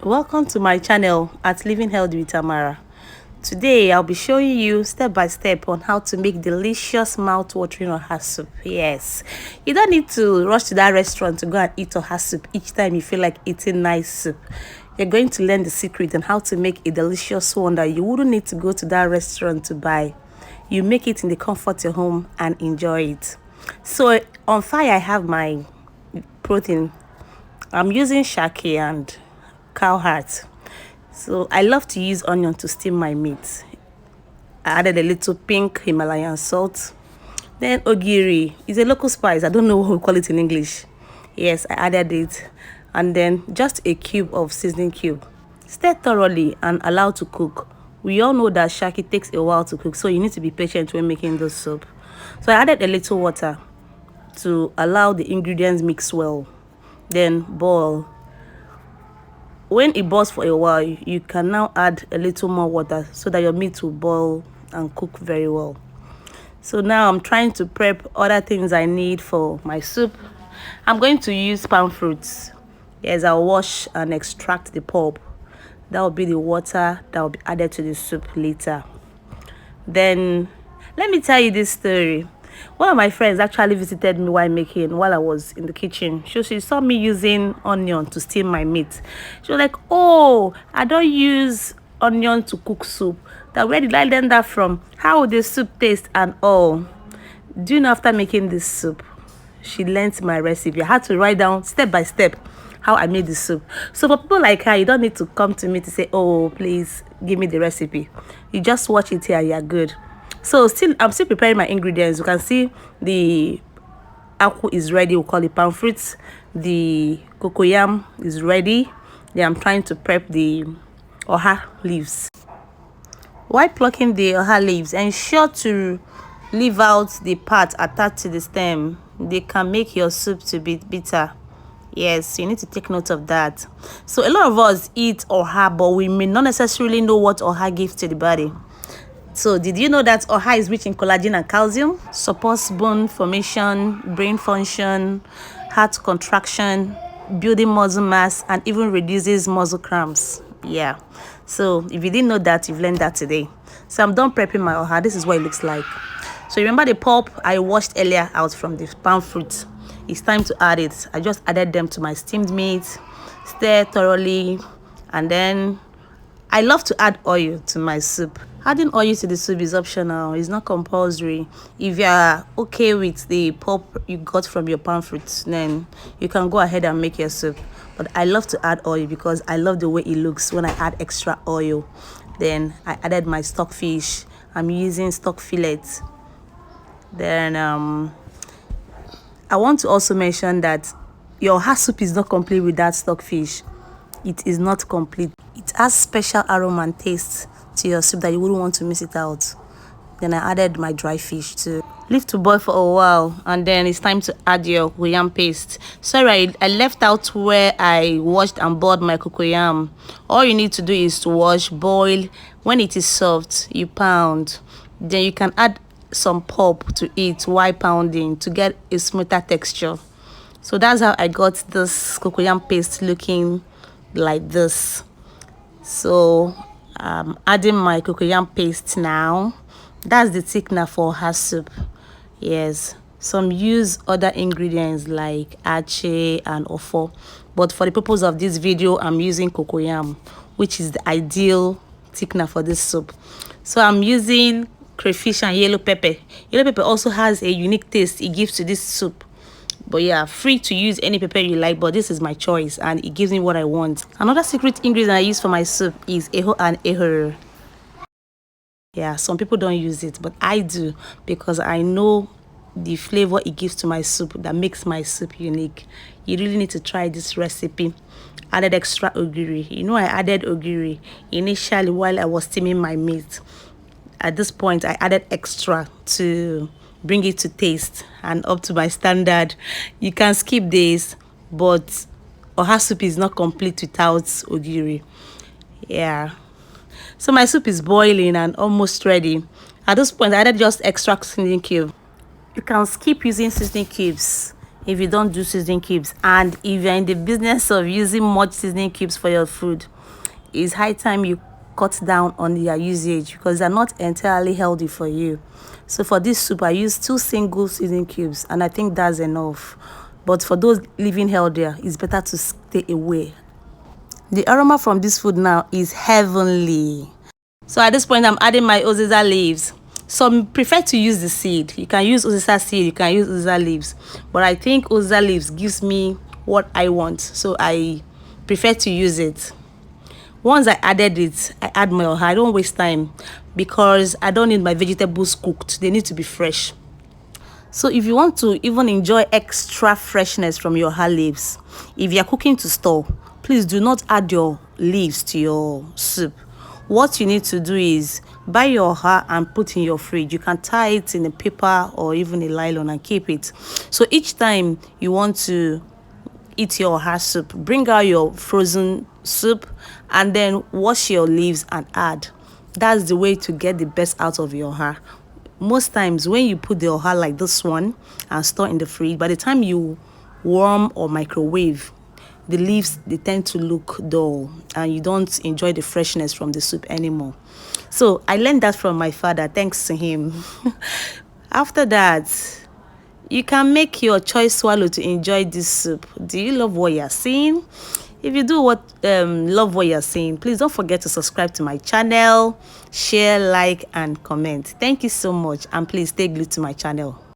Welcome to my channel at Living Healthy with Tamara. Today I'll be showing you step by step on how to make delicious mouth-watering oha soup. Yes, you don't need to rush to that restaurant to go and eat oha soup each time you feel like eating nice soup. You're going to learn the secret on how to make a delicious one that you wouldn't need to go to that restaurant to buy. You make it in the comfort of your home and enjoy it. So on fire I have my protein. I'm using shaki and cow heart. So I love to use onion to steam my meat. I added a little pink Himalayan salt. Then ogiri is a local spice. I don't know what we call it in English. Yes, I added it. And then just a cube of seasoning cube. Stir thoroughly and allow to cook. We all know that shaki takes a while to cook, so you need to be patient when making this soup. So I added a little water to allow the ingredients mix well. Then boil. When it boils for a while, you can now add a little more water so that your meat will boil and cook very well. So now I'm trying to prep other things I need for my soup. I'm going to use palm fruits. Yes, I'll wash and extract the pulp. That will be the water that will be added to the soup later. Then let me tell you this story. One of my friends actually visited me while I was in the kitchen. She saw me using onion to steam my meat. She was like, "Oh, I don't use onion to cook soup. Where did I learn that from? How would the soup taste and all?" Do you know, after making this soup, she learned my recipe. I had to write down step by step how I made the soup. So for people like her, you don't need to come to me to say, "Oh, please give me the recipe." You just watch it here, you're good. So I'm still preparing my ingredients. You can see the aku is ready. We'll call it palm fruits. The cocoyam is ready. Then I'm trying to prep the oha leaves. While plucking the oha leaves, ensure to leave out the part attached to the stem. They can make your soup to be bitter. Yes, you need to take note of that. So a lot of us eat oha, but we may not necessarily know what oha gives to the body. So did you know that oha is rich in collagen and calcium? Supports bone formation, brain function, heart contraction, building muscle mass, and even reduces muscle cramps. Yeah. So if you didn't know that, you've learned that today. So I'm done prepping my oha. This is what it looks like. So remember the pulp I washed earlier out from the palm fruit. It's time to add it. I just added them to my steamed meat. Stir thoroughly, and then I love to add oil to my soup. Adding oil to the soup is optional. It's not compulsory. If you are okay with the pulp you got from your palm fruits, then you can go ahead and make your soup. But I love to add oil because I love the way it looks when I add extra oil. Then I added my stock fish. I'm using stock fillet. Then I want to also mention that your oha soup is not complete without stock fish. It is not complete. It has special aroma and taste to your soup that you wouldn't want to miss it out. Then I added my dry fish too. Leave to boil for a while, and then it's time to add your cocoyam paste. Sorry, I left out where I washed and boiled my cocoyam. All you need to do is to wash, boil. When it is soft, you pound. Then you can add some pulp to it while pounding to get a smoother texture. So that's how I got this cocoyam paste looking like this. So I'm adding my cocoyam paste now. That's the thickener for her soup. Yes, some use other ingredients like ache and ofo, but for the purpose of this video I'm using cocoyam, which is the ideal thickener for this soup. So I'm using crayfish and yellow pepper. Yellow pepper also has a unique taste it gives to this soup. But yeah, free to use any pepper you like, but this is my choice and it gives me what I want. Another secret ingredient I use for my soup is eho and ehoro. Yeah, some people don't use it, but I do because I know the flavor it gives to my soup that makes my soup unique. You really need to try this recipe. Added extra ogiri. You know, I added ogiri initially while I was steaming my meat. At this point, I added extra to bring it to taste and up to my standard. You can skip this, but oha soup is not complete without ogiri. Yeah. So my soup is boiling and almost ready. At this point, I added just extra seasoning cube. You can skip using seasoning cubes if you don't do seasoning cubes. And if you're in the business of using much seasoning cubes for your food, it's high time you cut down on your usage, because they're not entirely healthy for you. So for this soup, I use 2 single seasoning cubes, and I think that's enough. But for those living healthier, it's better to stay away. The aroma from this food now is heavenly. So at this point, I'm adding my uziza leaves. Some prefer to use the seed. You can use uziza seed, you can use uziza leaves. But I think uziza leaves gives me what I want, so I prefer to use it. Once I added it, I add my oha. I don't waste time, because I don't need my vegetables cooked. They need to be fresh. So if you want to even enjoy extra freshness from your oha leaves, if you're cooking to store, please do not add your leaves to your soup. What you need to do is buy your oha and put in your fridge. You can tie it in a paper or even a nylon and keep it. So each time you want to eat your oha soup, bring out your frozen soup and then wash your leaves and add. That's the way to get the best out of your oha. Most times when you put the oha like this one and store in the fridge, by the time you warm or microwave, the leaves, they tend to look dull and you don't enjoy the freshness from the soup anymore. So I learned that from my father, thanks to him. After that, you can make your choice swallow to enjoy this soup. Do you love what you're seeing? If you do love what you're seeing, please don't forget to subscribe to my channel, share, like, and comment. Thank you so much, and please stay glued to my channel.